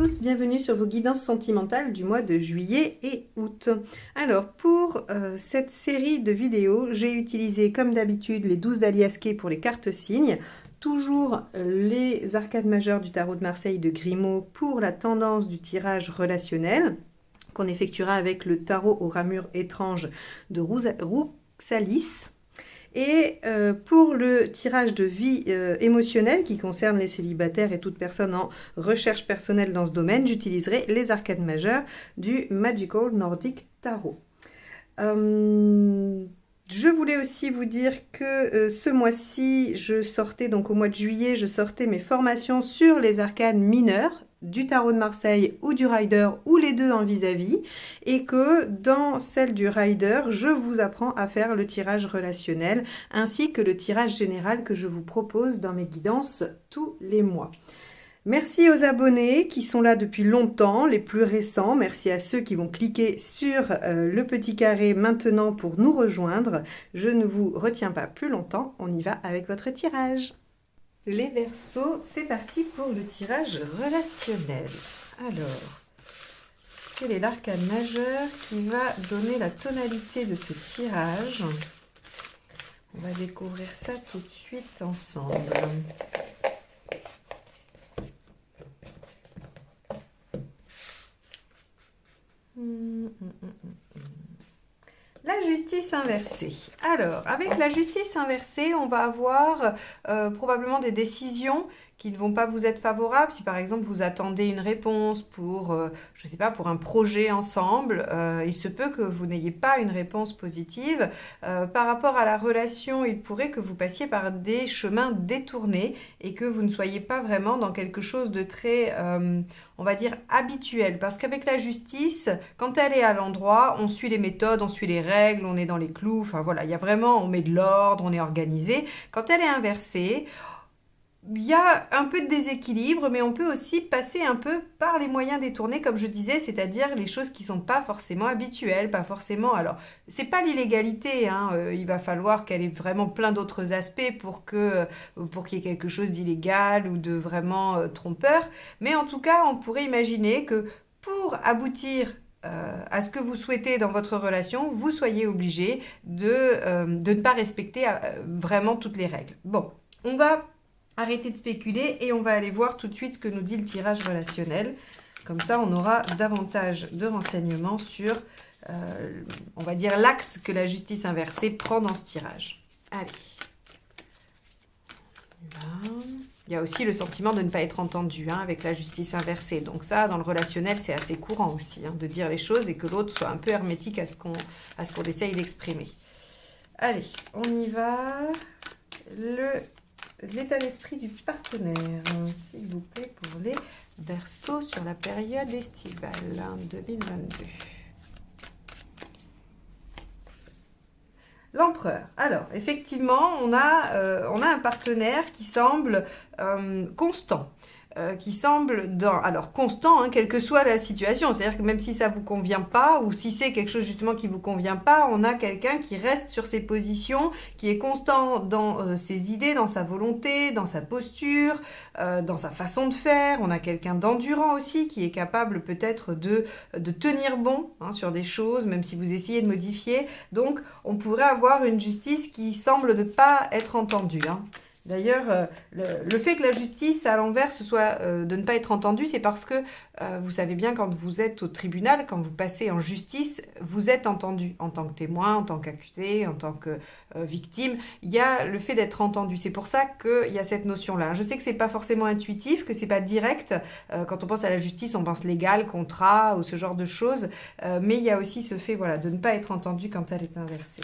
tous, bienvenue sur vos guidances sentimentales du mois de juillet et août. Alors pour cette série de vidéos, j'ai utilisé comme d'habitude les 12 d'Aliasqué pour les cartes signes, toujours les arcades majeures du tarot de Marseille de Grimaud pour la tendance du tirage relationnel qu'on effectuera avec le tarot aux ramures étranges de Rouksalis. Et pour le tirage de vie émotionnelle qui concerne les célibataires et toute personne en recherche personnelle dans ce domaine, j'utiliserai les arcades majeures du Magical Nordic Tarot. Je voulais aussi vous dire que ce mois-ci, donc au mois de juillet, je sortais mes formations sur les arcades mineures du tarot de Marseille ou du Rider ou les deux en vis-à-vis et que dans celle du Rider, je vous apprends à faire le tirage relationnel ainsi que le tirage général que je vous propose dans mes guidances tous les mois. Merci aux abonnés qui sont là depuis longtemps, les plus récents. Merci à ceux qui vont cliquer sur le petit carré maintenant pour nous rejoindre. Je ne vous retiens pas plus longtemps, on y va avec votre tirage. Les Verseaux, c'est parti pour le tirage relationnel. Alors, quel est l'arcane majeur qui va donner la tonalité de ce tirage? On va découvrir ça tout de suite ensemble. La justice inversée. Alors, avec la justice inversée, on va avoir probablement des décisions qui ne vont pas vous être favorables. Si par exemple vous attendez une réponse pour, je ne sais pas, pour un projet ensemble, il se peut que vous n'ayez pas une réponse positive. Par rapport à la relation, il pourrait que vous passiez par des chemins détournés et que vous ne soyez pas vraiment dans quelque chose de très, on va dire, habituel. Parce qu'avec la justice, quand elle est à l'endroit, on suit les méthodes, on suit les règles, on est dans les clous. Enfin voilà, il y a vraiment, on met de l'ordre, on est organisé. Quand elle est inversée, il y a un peu de déséquilibre, mais on peut aussi passer un peu par les moyens détournés, comme je disais, c'est-à-dire les choses qui ne sont pas forcément habituelles, pas forcément... Alors, c'est pas l'illégalité, hein, il va falloir qu'elle ait vraiment plein d'autres aspects pour qu'il y ait quelque chose d'illégal ou de vraiment trompeur, mais en tout cas, on pourrait imaginer que pour aboutir à ce que vous souhaitez dans votre relation, vous soyez obligé de ne pas respecter vraiment toutes les règles. Bon, on va arrêter de spéculer et on va aller voir tout de suite ce que nous dit le tirage relationnel. Comme ça, on aura davantage de renseignements sur, on va dire, l'axe que la justice inversée prend dans ce tirage. Allez. Là. Il y a aussi le sentiment de ne pas être entendu avec la justice inversée. Donc ça, dans le relationnel, c'est assez courant aussi, de dire les choses et que l'autre soit un peu hermétique à ce qu'on essaye d'exprimer. Allez, on y va. L'état d'esprit du partenaire, s'il vous plaît, pour les Verseaux sur la période estivale 2022. L'empereur. Alors, effectivement, on a un partenaire qui semble constant. Qui semble constant, quelle que soit la situation. C'est-à-dire que même si ça ne vous convient pas, ou si c'est quelque chose justement qui ne vous convient pas, on a quelqu'un qui reste sur ses positions, qui est constant dans ses idées, dans sa volonté, dans sa posture, dans sa façon de faire. On a quelqu'un d'endurant aussi, qui est capable peut-être de tenir bon sur des choses, même si vous essayez de modifier. Donc, on pourrait avoir une justice qui semble ne pas être entendue. D'ailleurs, le fait que la justice à l'envers ce soit de ne pas être entendue, c'est parce que vous savez bien quand vous êtes au tribunal, quand vous passez en justice, vous êtes entendu en tant que témoin, en tant qu'accusé, en tant que victime. Il y a le fait d'être entendu. C'est pour ça qu'il y a cette notion-là. Je sais que c'est pas forcément intuitif, que c'est pas direct. Quand on pense à la justice, on pense légal, contrat ou ce genre de choses. Mais il y a aussi ce fait de ne pas être entendu quand elle est inversée.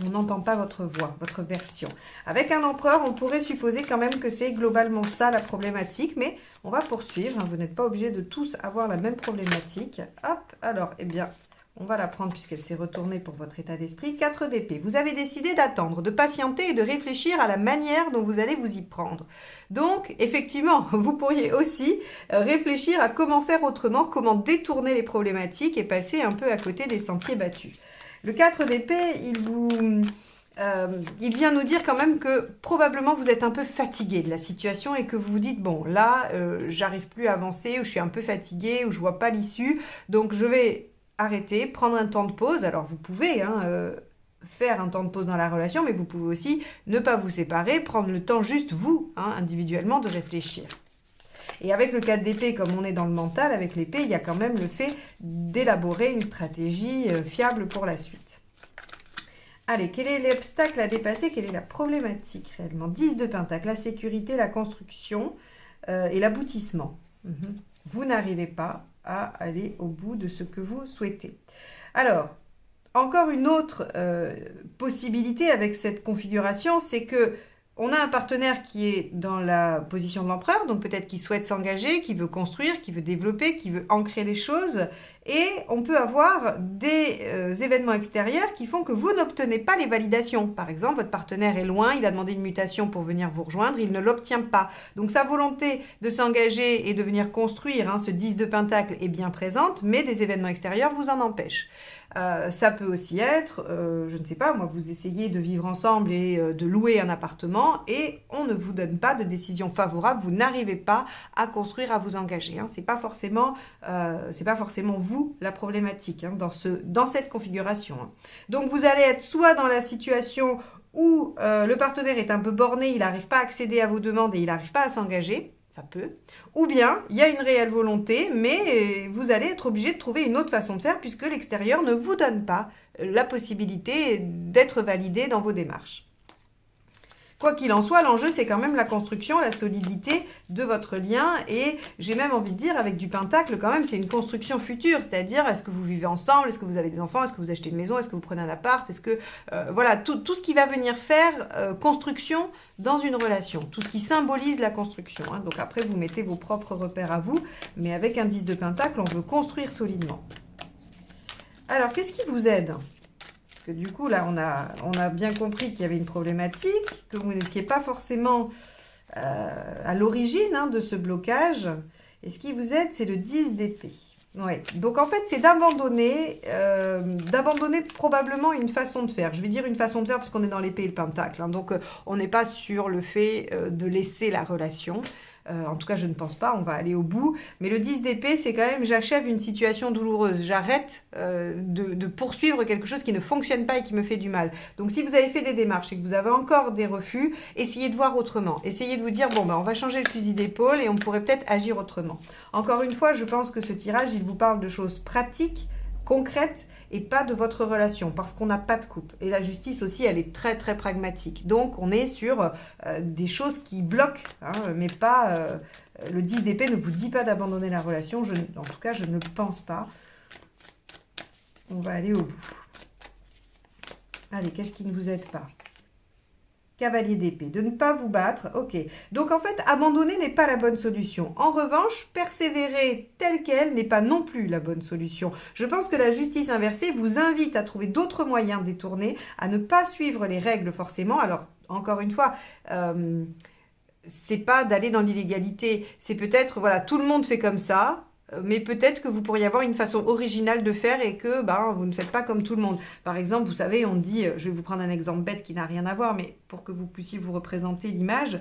On n'entend pas votre voix, votre version. Avec un empereur, on pourrait supposer quand même que c'est globalement ça la problématique, mais on va poursuivre. Vous n'êtes pas obligés de tous avoir la même problématique. Hop, alors, on va la prendre puisqu'elle s'est retournée pour votre état d'esprit. 4 d'épée. Vous avez décidé d'attendre, de patienter et de réfléchir à la manière dont vous allez vous y prendre. Donc, effectivement, vous pourriez aussi réfléchir à comment faire autrement, comment détourner les problématiques et passer un peu à côté des sentiers battus. Le 4 d'épée, il vient nous dire quand même que probablement vous êtes un peu fatigué de la situation et que vous vous dites, bon, là, j'arrive plus à avancer, ou je suis un peu fatigué, ou je vois pas l'issue, donc je vais arrêter, prendre un temps de pause. Alors vous pouvez faire un temps de pause dans la relation, mais vous pouvez aussi ne pas vous séparer, prendre le temps juste vous, individuellement, de réfléchir. Et avec le 4 d'épée, comme on est dans le mental, avec l'épée, il y a quand même le fait d'élaborer une stratégie fiable pour la suite. Allez, quel est l'obstacle à dépasser? Quelle est la problématique réellement? 10 de Pentacle, la sécurité, la construction et l'aboutissement. Vous n'arrivez pas à aller au bout de ce que vous souhaitez. Alors, encore une autre possibilité avec cette configuration, c'est que on a un partenaire qui est dans la position de l'empereur, donc peut-être qu'il souhaite s'engager, qui veut construire, qui veut développer, qui veut ancrer les choses. Et on peut avoir des événements extérieurs qui font que vous n'obtenez pas les validations. Par exemple, votre partenaire est loin, il a demandé une mutation pour venir vous rejoindre, il ne l'obtient pas. Donc sa volonté de s'engager et de venir construire, ce 10 de Pentacle est bien présente, mais des événements extérieurs vous en empêchent. Ça peut aussi être, je ne sais pas, moi, vous essayez de vivre ensemble et de louer un appartement et on ne vous donne pas de décision favorable, vous n'arrivez pas à construire, à vous engager. C'est pas forcément vous la problématique dans cette configuration. Donc vous allez être soit dans la situation où le partenaire est un peu borné, il n'arrive pas à accéder à vos demandes et il n'arrive pas à s'engager. Ça peut. Ou bien, il y a une réelle volonté, mais vous allez être obligé de trouver une autre façon de faire puisque l'extérieur ne vous donne pas la possibilité d'être validé dans vos démarches. Quoi qu'il en soit, l'enjeu, c'est quand même la construction, la solidité de votre lien. Et j'ai même envie de dire, avec du Pentacle, quand même, c'est une construction future. C'est-à-dire, est-ce que vous vivez ensemble? Est-ce que vous avez des enfants? Est-ce que vous achetez une maison? Est-ce que vous prenez un appart? Est-ce que... voilà, tout ce qui va venir faire construction dans une relation. Tout ce qui symbolise la construction. Donc après, vous mettez vos propres repères à vous. Mais avec un 10 de Pentacle, on veut construire solidement. Alors, qu'est-ce qui vous aide ? Que du coup, là, on a bien compris qu'il y avait une problématique, que vous n'étiez pas forcément à l'origine de ce blocage. Et ce qui vous aide, c'est le 10 d'épée. Ouais. Donc, en fait, c'est d'abandonner probablement une façon de faire. Je vais dire une façon de faire parce qu'on est dans l'épée et le pentacle. Donc, on n'est pas sur le fait de laisser la relation. En tout cas, je ne pense pas, on va aller au bout. Mais le 10 d'épée, c'est quand même, j'achève une situation douloureuse. J'arrête de poursuivre quelque chose qui ne fonctionne pas et qui me fait du mal. Donc, si vous avez fait des démarches et que vous avez encore des refus, essayez de voir autrement. Essayez de vous dire, bon, on va changer le fusil d'épaule et on pourrait peut-être agir autrement. Encore une fois, je pense que ce tirage, il vous parle de choses pratiques, concrètes, et pas de votre relation, parce qu'on n'a pas de couple. Et la justice aussi, elle est très très pragmatique. Donc on est sur des choses qui bloquent, mais pas... le 10 d'épée ne vous dit pas d'abandonner la relation, en tout cas je ne pense pas. On va aller au bout. Allez, qu'est-ce qui ne vous aide pas ? Cavalier d'épée, de ne pas vous battre, ok. Donc en fait, abandonner n'est pas la bonne solution. En revanche, persévérer telle qu'elle n'est pas non plus la bonne solution. Je pense que la justice inversée vous invite à trouver d'autres moyens détournés, à ne pas suivre les règles forcément. Alors, encore une fois, c'est pas d'aller dans l'illégalité, c'est peut-être, voilà, tout le monde fait comme ça, mais peut-être que vous pourriez avoir une façon originale de faire et que vous ne faites pas comme tout le monde. Par exemple, vous savez, on dit, je vais vous prendre un exemple bête qui n'a rien à voir, mais pour que vous puissiez vous représenter l'image,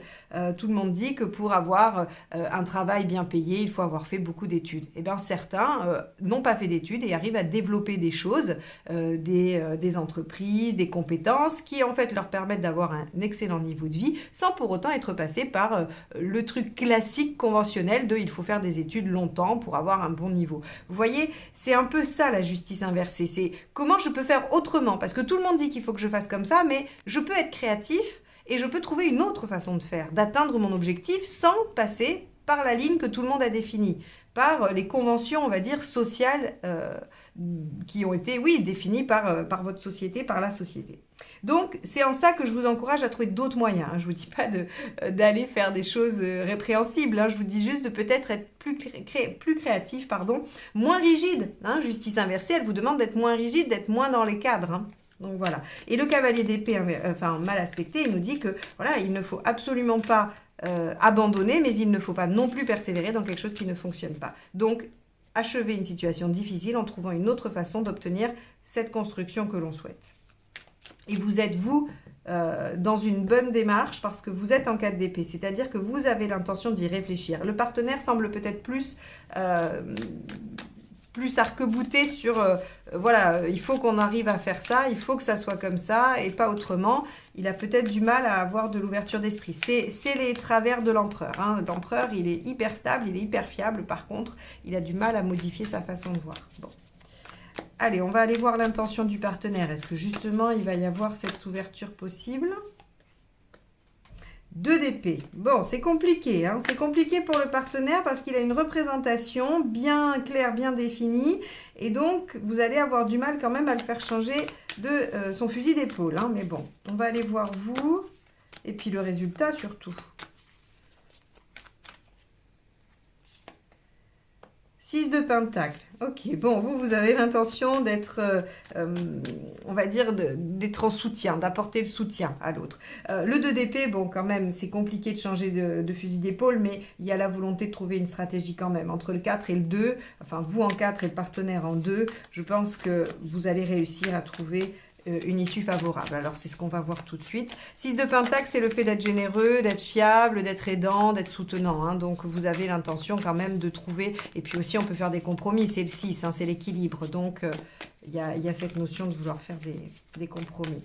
tout le monde dit que pour avoir un travail bien payé, il faut avoir fait beaucoup d'études. Eh bien, certains n'ont pas fait d'études et arrivent à développer des choses, des entreprises, des compétences qui en fait leur permettent d'avoir un excellent niveau de vie sans pour autant être passés par le truc classique, conventionnel de il faut faire des études longtemps pour avoir un bon niveau. Vous voyez, c'est un peu ça la justice inversée. C'est comment je peux faire autrement, parce que tout le monde dit qu'il faut que je fasse comme ça, mais je peux être créatif et je peux trouver une autre façon de faire, d'atteindre mon objectif sans passer par la ligne que tout le monde a définie, par les conventions, on va dire, sociales qui ont été, oui, définies par votre société, par la société. Donc, c'est en ça que je vous encourage à trouver d'autres moyens. Je ne vous dis pas d'aller faire des choses répréhensibles. Je vous dis juste de peut-être être plus créatif, moins rigide. Justice inversée, elle vous demande d'être moins rigide, d'être moins dans les cadres. Donc voilà. Et le cavalier d'épée, mal aspecté, il nous dit que voilà, il ne faut absolument pas abandonner, mais il ne faut pas non plus persévérer dans quelque chose qui ne fonctionne pas. Donc, achever une situation difficile en trouvant une autre façon d'obtenir cette construction que l'on souhaite. Et vous êtes, vous, dans une bonne démarche parce que vous êtes en 4 d'épée, c'est-à-dire que vous avez l'intention d'y réfléchir. Le partenaire semble peut-être plus arc-bouté sur voilà, il faut qu'on arrive à faire ça, il faut que ça soit comme ça et pas autrement. Il a peut-être du mal à avoir de l'ouverture d'esprit. C'est les travers de l'empereur. Hein. L'empereur, il est hyper stable, il est hyper fiable. Par contre, il a du mal à modifier sa façon de voir. Bon. Allez, on va aller voir l'intention du partenaire. Est-ce que justement, il va y avoir cette ouverture possible ? 2 d'épée. Bon, c'est compliqué. Hein. C'est compliqué pour le partenaire parce qu'il a une représentation bien claire, bien définie. Et donc, vous allez avoir du mal quand même à le faire changer de son fusil d'épaule. Hein. Mais bon, on va aller voir vous. Et puis le résultat surtout. 6 de pentacle. Ok, bon, vous avez l'intention d'être, on va dire, d'être en soutien, d'apporter le soutien à l'autre. Le 2 d'épée, bon, quand même, c'est compliqué de changer de fusil d'épaule, mais il y a la volonté de trouver une stratégie quand même. Entre le 4 et le 2, enfin, vous en 4 et le partenaire en 2, je pense que vous allez réussir à trouver une issue favorable. Alors, c'est ce qu'on va voir tout de suite. 6 de pentacle, c'est le fait d'être généreux, d'être fiable, d'être aidant, d'être soutenant. Hein. Donc, vous avez l'intention quand même de trouver... Et puis aussi, on peut faire des compromis. C'est le 6, hein, c'est l'équilibre. Donc, il y a cette notion de vouloir faire des compromis.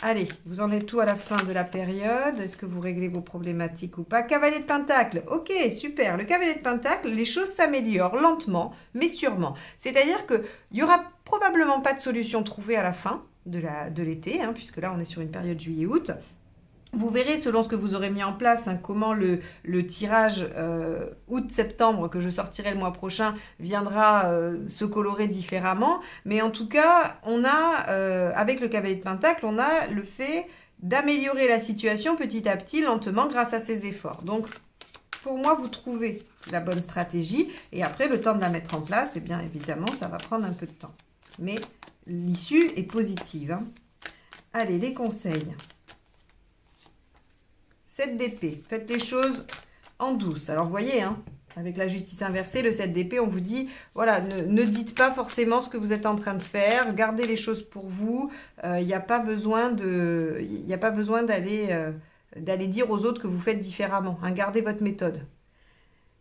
Allez, vous en êtes où à la fin de la période? Est-ce que vous réglez vos problématiques ou pas? Cavalier de pentacle, ok, super. Le cavalier de pentacle, les choses s'améliorent lentement, mais sûrement. C'est-à-dire qu'il n'y aura probablement pas de solution trouvée à la fin de l'été, hein, puisque là on est sur une période juillet-août. Vous verrez selon ce que vous aurez mis en place, hein, comment le tirage août-septembre que je sortirai le mois prochain viendra se colorer différemment. Mais en tout cas, on a, avec le cavalier de pentacle, on a le fait d'améliorer la situation petit à petit, lentement, grâce à ses efforts. Donc, pour moi, vous trouvez la bonne stratégie. Et après, le temps de la mettre en place, eh bien évidemment, ça va prendre un peu de temps. Mais l'issue est positive. Hein. Allez, les conseils. 7 d'épée. Faites les choses en douce. Alors, vous voyez, hein, avec la justice inversée, le 7 d'épée, on vous dit, voilà, ne dites pas forcément ce que vous êtes en train de faire. Gardez les choses pour vous. Il n'y a pas besoin d'aller dire aux autres que vous faites différemment. Hein. Gardez votre méthode.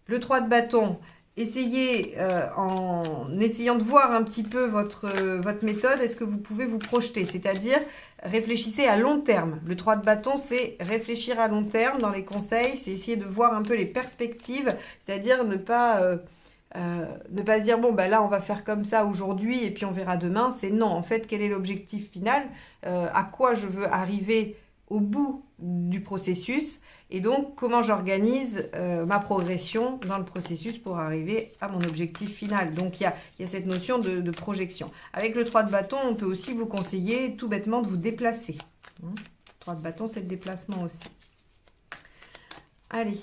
Le 3 de bâton. Essayez, en essayant de voir un petit peu votre méthode, est-ce que vous pouvez vous projeter? C'est-à-dire, réfléchissez à long terme. Le 3 de bâton, c'est réfléchir à long terme dans les conseils, c'est essayer de voir un peu les perspectives, c'est-à-dire ne pas se dire, bon, ben là, on va faire comme ça aujourd'hui et puis on verra demain. C'est non, en fait, quel est l'objectif final? À quoi je veux arriver au bout du processus? Et donc, comment j'organise ma progression dans le processus pour arriver à mon objectif final. Donc, il y a cette notion de projection. Avec le 3 de bâton, on peut aussi vous conseiller tout bêtement de vous déplacer. 3 de bâton, c'est le déplacement aussi. Allez.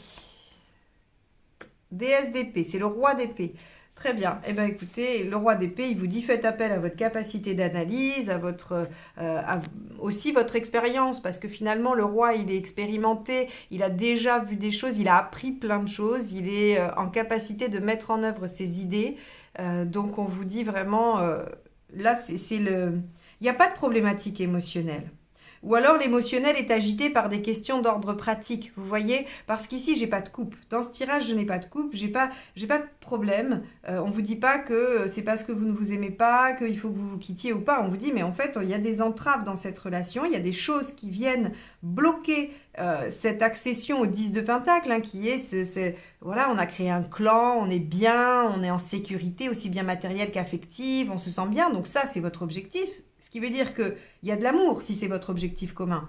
Déesse d'épée, c'est le roi d'épée. Très bien. Eh bien, écoutez, le roi d'épée, il vous dit faites appel à votre capacité d'analyse, à aussi votre expérience, parce que finalement, le roi, il est expérimenté, il a déjà vu des choses, il a appris plein de choses, il est en capacité de mettre en œuvre ses idées. Donc, on vous dit vraiment, là, il n'y a pas de problématique émotionnelle. Ou alors l'émotionnel est agité par des questions d'ordre pratique, vous voyez? Parce qu'ici, j'ai pas de coupe. Dans ce tirage, je n'ai pas de coupe, j'ai pas de problème. On vous dit pas que c'est parce que vous ne vous aimez pas, qu'il faut que vous vous quittiez ou pas. On vous dit, mais en fait, il y a des entraves dans cette relation, il y a des choses qui viennent bloquer cette accession au 10 de pentacle, hein, qui est, voilà, on a créé un clan, on est bien, on est en sécurité, aussi bien matérielle qu'affective, on se sent bien. Donc ça, c'est votre objectif. Ce qui veut dire qu'il y a de l'amour si c'est votre objectif commun.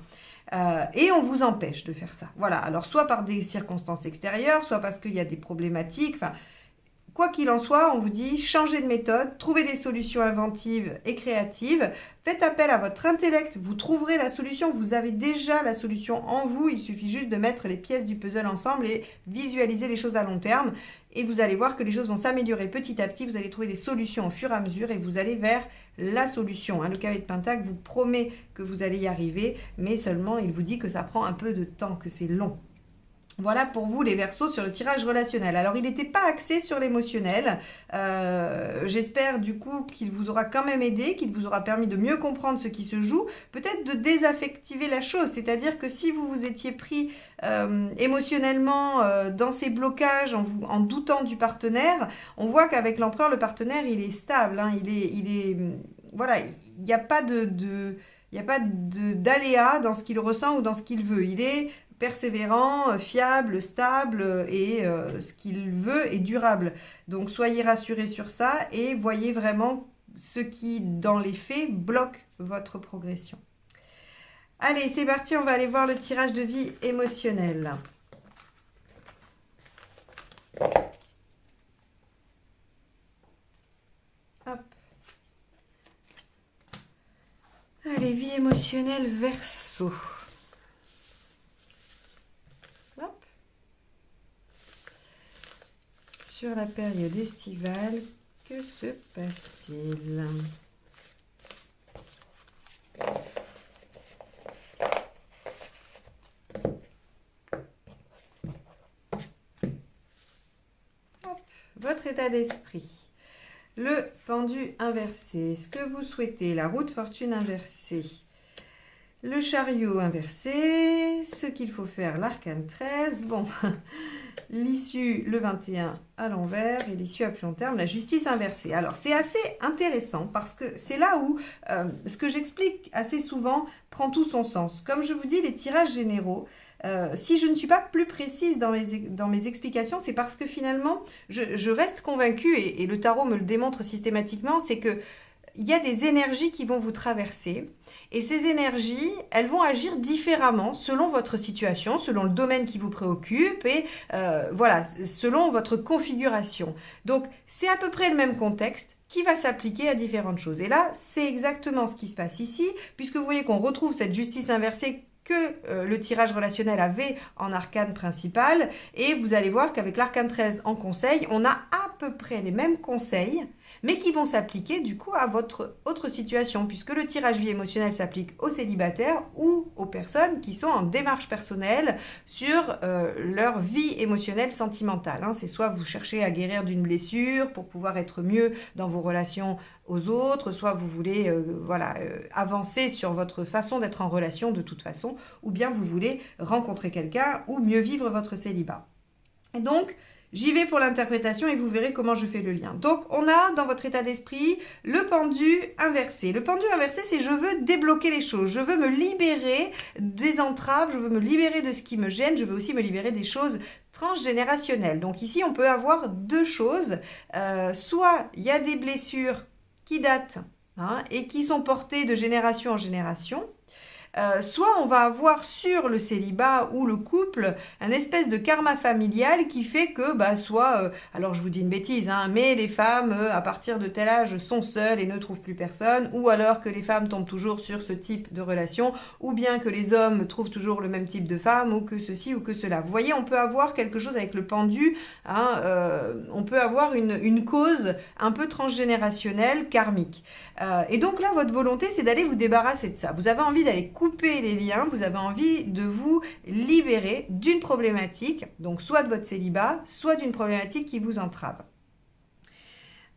Et on vous empêche de faire ça. Voilà, alors soit par des circonstances extérieures, soit parce qu'il y a des problématiques. Enfin, quoi qu'il en soit, on vous dit changez de méthode, trouvez des solutions inventives et créatives, faites appel à votre intellect, vous trouverez la solution, vous avez déjà la solution en vous, il suffit juste de mettre les pièces du puzzle ensemble et visualiser les choses à long terme. Et vous allez voir que les choses vont s'améliorer petit à petit, vous allez trouver des solutions au fur et à mesure et vous allez vers la solution. Hein. Le cavalier de pentacle vous promet que vous allez y arriver, mais seulement il vous dit que ça prend un peu de temps, que c'est long. Voilà pour vous les Verseaux sur le tirage relationnel. Alors il n'était pas axé sur l'émotionnel. J'espère du coup qu'il vous aura quand même aidé, qu'il vous aura permis de mieux comprendre ce qui se joue, peut-être de désaffectiver la chose. C'est-à-dire que si vous vous étiez pris émotionnellement dans ces blocages en doutant du partenaire, on voit qu'avec l'empereur, le partenaire il est stable, hein, voilà, il n'y a pas d'aléa dans ce qu'il ressent ou dans ce qu'il veut. Il est persévérant, fiable, stable et ce qu'il veut est durable. Donc soyez rassurés sur ça et voyez vraiment ce qui, dans les faits, bloque votre progression. Allez, c'est parti, on va aller voir le tirage de vie émotionnel. Hop. Allez, vie émotionnelle Verseau. Hop. Sur la période estivale, que se passe-t-il ? Votre état d'esprit, le pendu inversé, ce que vous souhaitez, la roue de fortune inversée, le chariot inversé, ce qu'il faut faire, l'arcane 13, bon, l'issue, le 21 à l'envers et l'issue à plus long terme, la justice inversée. Alors, c'est assez intéressant parce que c'est là où ce que j'explique assez souvent prend tout son sens. Comme je vous dis, les tirages généraux, si je ne suis pas plus précise dans mes explications, c'est parce que finalement, je reste convaincue, et le tarot me le démontre systématiquement, c'est que il y a des énergies qui vont vous traverser, et ces énergies, elles vont agir différemment selon votre situation, selon le domaine qui vous préoccupe, et voilà, selon votre configuration. Donc, c'est à peu près le même contexte qui va s'appliquer à différentes choses. Et là, c'est exactement ce qui se passe ici, puisque vous voyez qu'on retrouve cette justice inversée que le tirage relationnel avait en arcane principal, et vous allez voir qu'avec l'arcane 13 en conseil, on a à peu près les mêmes conseils, mais qui vont s'appliquer du coup à votre autre situation, puisque le tirage vie émotionnelle s'applique aux célibataires ou aux personnes qui sont en démarche personnelle sur leur vie émotionnelle sentimentale. Hein. C'est soit vous cherchez à guérir d'une blessure pour pouvoir être mieux dans vos relations aux autres, soit vous voulez avancer sur votre façon d'être en relation de toute façon, ou bien vous voulez rencontrer quelqu'un ou mieux vivre votre célibat. Et donc, j'y vais pour l'interprétation et vous verrez comment je fais le lien. Donc, on a dans votre état d'esprit le pendu inversé. Le pendu inversé, c'est je veux débloquer les choses, je veux me libérer des entraves, je veux me libérer de ce qui me gêne, je veux aussi me libérer des choses transgénérationnelles. Donc ici, on peut avoir deux choses. Soit il y a des blessures qui datent et qui sont portées de génération en génération. Soit on va avoir sur le célibat ou le couple un espèce de karma familial qui fait que alors je vous dis une bêtise, mais les femmes à partir de tel âge sont seules et ne trouvent plus personne, ou alors que les femmes tombent toujours sur ce type de relation, ou bien que les hommes trouvent toujours le même type de femme, ou que ceci ou que cela. Vous voyez, on peut avoir quelque chose avec le pendu, on peut avoir une cause un peu transgénérationnelle, karmique. Et donc là, votre volonté, c'est d'aller vous débarrasser de ça. Vous avez envie d'aller couper les liens, vous avez envie de vous libérer d'une problématique, donc soit de votre célibat, soit d'une problématique qui vous entrave.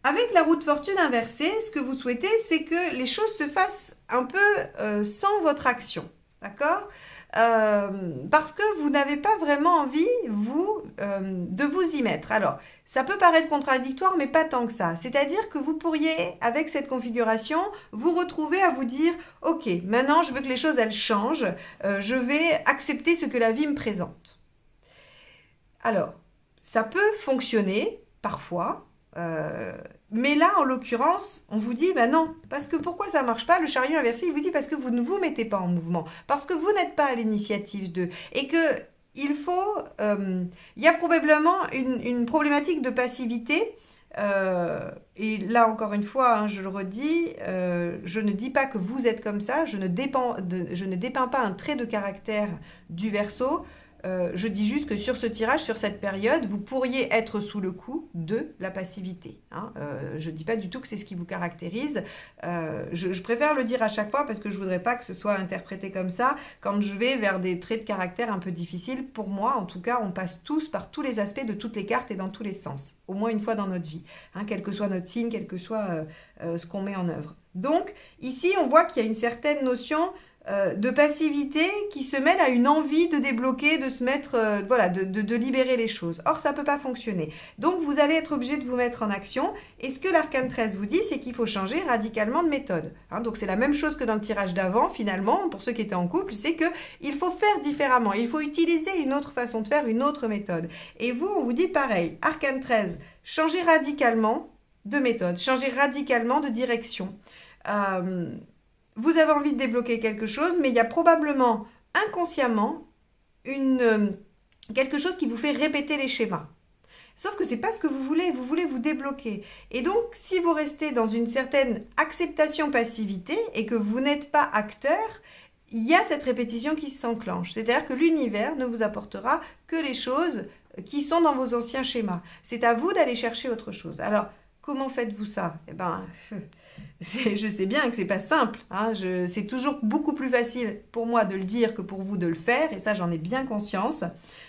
Avec la roue de fortune inversée, ce que vous souhaitez, c'est que les choses se fassent un peu sans votre action, d'accord ? Parce que vous n'avez pas vraiment envie, de vous y mettre. Alors, ça peut paraître contradictoire, mais pas tant que ça. C'est-à-dire que vous pourriez, avec cette configuration, vous retrouver à vous dire « Ok, maintenant, je veux que les choses, elles changent. Je vais accepter ce que la vie me présente. » Alors, ça peut fonctionner, parfois, mais là, en l'occurrence, on vous dit, non, parce que pourquoi ça marche pas? Le chariot inversé, il vous dit parce que vous ne vous mettez pas en mouvement, parce que vous n'êtes pas à l'initiative d'eux, et que il y a probablement une problématique de passivité, et là, encore une fois, je le redis, je ne dis pas que vous êtes comme ça, je ne dépeins pas un trait de caractère du Verseau. Je dis juste que sur ce tirage, sur cette période, vous pourriez être sous le coup de la passivité. Hein. Je ne dis pas du tout que c'est ce qui vous caractérise. Je préfère le dire à chaque fois parce que je ne voudrais pas que ce soit interprété comme ça. Quand je vais vers des traits de caractère un peu difficiles, pour moi, en tout cas, on passe tous par tous les aspects de toutes les cartes et dans tous les sens. Au moins une fois dans notre vie. Hein, quel que soit notre signe, quel que soit ce qu'on met en œuvre. Donc, ici, on voit qu'il y a une certaine notion de passivité qui se mêle à une envie de débloquer, de se mettre, voilà, de libérer les choses. Or, ça ne peut pas fonctionner. Donc, vous allez être obligé de vous mettre en action. Et ce que l'arcane 13 vous dit, c'est qu'il faut changer radicalement de méthode. Hein, donc, c'est la même chose que dans le tirage d'avant, finalement, pour ceux qui étaient en couple, c'est qu'il faut faire différemment. Il faut utiliser une autre façon de faire, une autre méthode. Et vous, on vous dit pareil. Arcane 13, changez radicalement de méthode, changez radicalement de direction. Vous avez envie de débloquer quelque chose, mais il y a probablement inconsciemment quelque chose qui vous fait répéter les schémas. Sauf que ce n'est pas ce que vous voulez vous débloquer. Et donc, si vous restez dans une certaine acceptation-passivité et que vous n'êtes pas acteur, il y a cette répétition qui s'enclenche. C'est-à-dire que l'univers ne vous apportera que les choses qui sont dans vos anciens schémas. C'est à vous d'aller chercher autre chose. Alors, comment faites-vous ça? Eh bien, je sais bien que c'est pas simple. Hein, c'est toujours beaucoup plus facile pour moi de le dire que pour vous de le faire. Et ça, j'en ai bien conscience.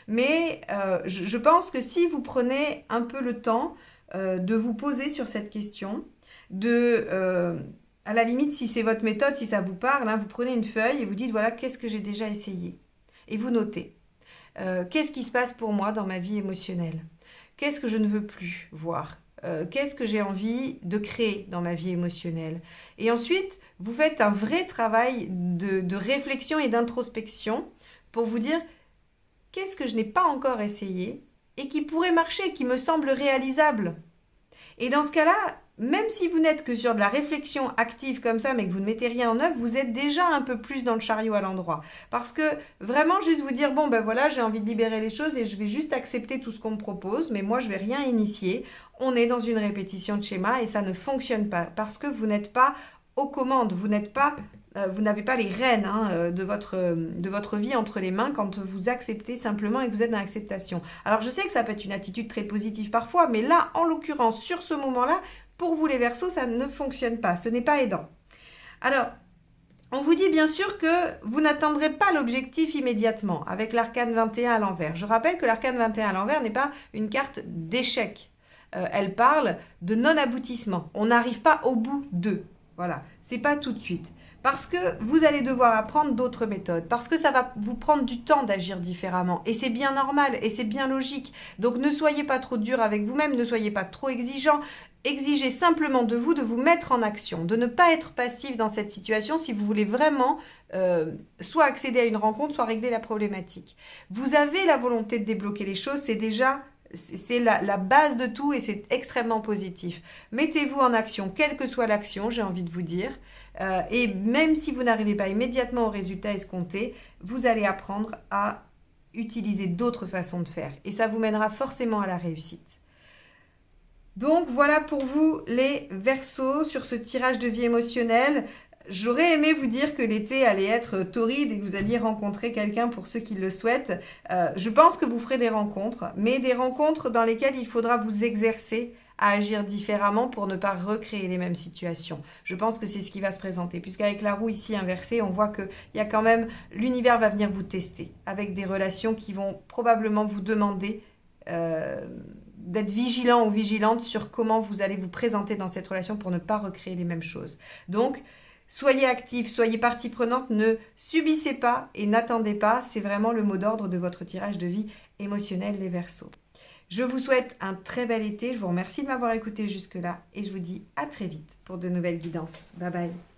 Mais je pense que si vous prenez un peu le temps de vous poser sur cette question, à la limite, si c'est votre méthode, si ça vous parle, hein, vous prenez une feuille et vous dites, voilà, qu'est-ce que j'ai déjà essayé? Et vous notez. Qu'est-ce qui se passe pour moi dans ma vie émotionnelle? Qu'est-ce que je ne veux plus voir? Qu'est-ce que j'ai envie de créer dans ma vie émotionnelle? Et ensuite, vous faites un vrai travail de réflexion et d'introspection pour vous dire qu'est-ce que je n'ai pas encore essayé et qui pourrait marcher, qui me semble réalisable. Et dans ce cas-là, même si vous n'êtes que sur de la réflexion active comme ça, mais que vous ne mettez rien en œuvre, vous êtes déjà un peu plus dans le chariot à l'endroit. Parce que vraiment juste vous dire, bon ben voilà, j'ai envie de libérer les choses et je vais juste accepter tout ce qu'on me propose, mais moi je vais rien initier. On est dans une répétition de schéma et ça ne fonctionne pas parce que vous n'êtes pas aux commandes, vous n'avez pas les rênes de votre vie entre les mains quand vous acceptez simplement et que vous êtes dans l'acceptation. Alors je sais que ça peut être une attitude très positive parfois, mais là, en l'occurrence, sur ce moment-là, pour vous les Verseaux, ça ne fonctionne pas, ce n'est pas aidant. Alors, on vous dit bien sûr que vous n'atteindrez pas l'objectif immédiatement avec l'arcane 21 à l'envers. Je rappelle que l'arcane 21 à l'envers n'est pas une carte d'échec. Elle parle de non-aboutissement. On n'arrive pas au bout d'eux. Voilà, c'est pas tout de suite. Parce que vous allez devoir apprendre d'autres méthodes, parce que ça va vous prendre du temps d'agir différemment. Et c'est bien normal, et c'est bien logique. Donc ne soyez pas trop dur avec vous-même, ne soyez pas trop exigeant. Exigez simplement de vous mettre en action, de ne pas être passif dans cette situation si vous voulez vraiment soit accéder à une rencontre, soit régler la problématique. Vous avez la volonté de débloquer les choses, c'est la base de tout et c'est extrêmement positif. Mettez-vous en action, quelle que soit l'action, j'ai envie de vous dire. Et même si vous n'arrivez pas immédiatement au résultat escompté, vous allez apprendre à utiliser d'autres façons de faire. Et ça vous mènera forcément à la réussite. Donc voilà pour vous les Verseaux sur ce tirage de vie émotionnelle. J'aurais aimé vous dire que l'été allait être torride et que vous alliez rencontrer quelqu'un pour ceux qui le souhaitent. Je pense que vous ferez des rencontres, mais des rencontres dans lesquelles il faudra vous exercer à agir différemment pour ne pas recréer les mêmes situations. Je pense que c'est ce qui va se présenter, puisqu'avec la roue ici inversée, on voit qu'il y a quand même, l'univers va venir vous tester avec des relations qui vont probablement vous demander d'être vigilant ou vigilante sur comment vous allez vous présenter dans cette relation pour ne pas recréer les mêmes choses. Donc, soyez actifs, soyez partie prenante, ne subissez pas et n'attendez pas. C'est vraiment le mot d'ordre de votre tirage de vie émotionnel, les Verseaux. Je vous souhaite un très bel été. Je vous remercie de m'avoir écouté jusque-là et je vous dis à très vite pour de nouvelles guidances. Bye bye.